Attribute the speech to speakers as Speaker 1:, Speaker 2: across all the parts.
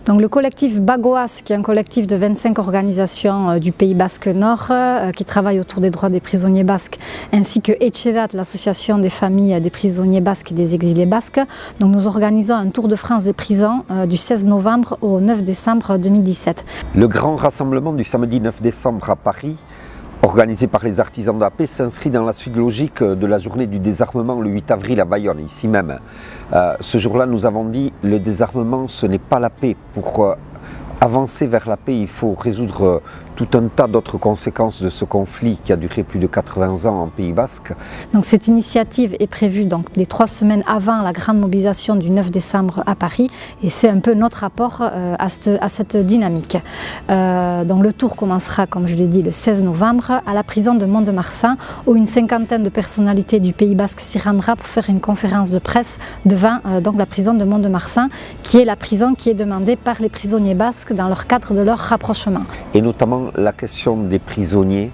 Speaker 1: Donc le collectif Bagoas, qui est un collectif de 25 organisations du Pays Basque Nord qui travaillent autour des droits des prisonniers basques, ainsi que Etxerat, l'association des familles des prisonniers basques et des exilés basques. Donc nous organisons un tour de France des prisons du 16 novembre au 9 décembre 2017.
Speaker 2: Le grand rassemblement du samedi 9 décembre à Paris, organisé par les artisans de la paix, s'inscrit dans la suite logique de la journée du désarmement le 8 avril à Bayonne, ici même. Ce jour-là, nous avons dit que le désarmement, ce n'est pas la paix. Pour avancer vers la paix, il faut résoudre tout un tas d'autres conséquences de ce conflit qui a duré plus de 80 ans en Pays Basque.
Speaker 1: Donc cette initiative est prévue donc les 3 semaines avant la grande mobilisation du 9 décembre à Paris, et c'est un peu notre rapport à cette dynamique. Donc le tour commencera, comme je l'ai dit, le 16 novembre à la prison de Mont-de-Marsan, où une cinquantaine de personnalités du Pays Basque s'y rendra pour faire une conférence de presse devant donc la prison de Mont-de-Marsan, qui est la prison qui est demandée par les prisonniers basques dans le cadre de leur rapprochement.
Speaker 2: Et notamment la question des prisonniers.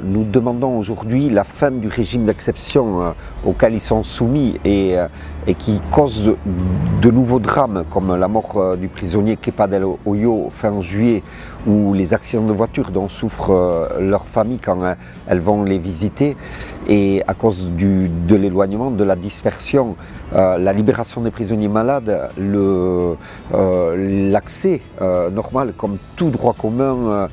Speaker 2: Nous demandons aujourd'hui la fin du régime d'exception auquel ils sont soumis et qui cause de nouveaux drames comme la mort du prisonnier Kepa Del Hoyo fin juillet, ou les accidents de voiture dont souffrent leurs familles quand elles vont les visiter, et à cause de l'éloignement, de la dispersion, la libération des prisonniers malades, l'accès normal comme tout droit commun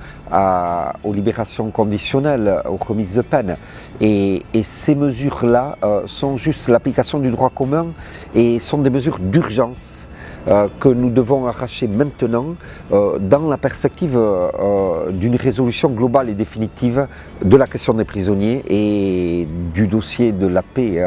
Speaker 2: aux libérations conditionnelles, aux remises de peine. Et ces mesures-là sont juste l'application du droit commun et sont des mesures d'urgence que nous devons arracher maintenant dans la perspective d'une résolution globale et définitive de la question des prisonniers et du dossier de la paix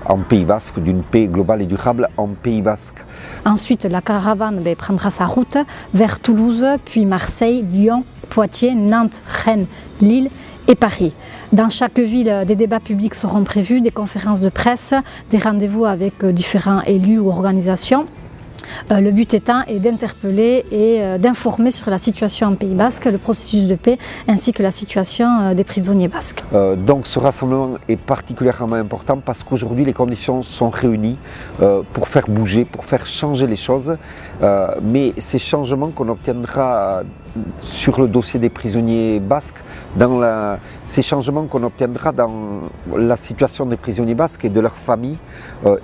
Speaker 2: en Pays Basque, d'une paix globale et durable en Pays Basque.
Speaker 1: Ensuite, la caravane prendra sa route vers Toulouse, puis Marseille, Lyon, Poitiers, Nantes, Rennes, Lille et Paris. Dans chaque ville, des débats publics seront prévus, des conférences de presse, des rendez-vous avec différents élus ou organisations. Le but étant d'interpeller et d'informer sur la situation en Pays Basque, le processus de paix ainsi que la situation des prisonniers basques.
Speaker 2: Donc ce rassemblement est particulièrement important parce qu'aujourd'hui les conditions sont réunies pour faire bouger, pour faire changer les choses. Mais ces changements qu'on obtiendra sur le dossier des prisonniers basques, ces changements qu'on obtiendra dans la situation des prisonniers basques et de leurs familles,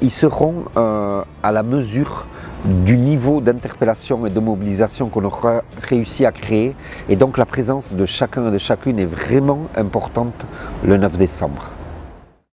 Speaker 2: ils seront à la mesure du niveau d'interpellation et de mobilisation qu'on aura réussi à créer. Et donc la présence de chacun et de chacune est vraiment importante le 9 décembre.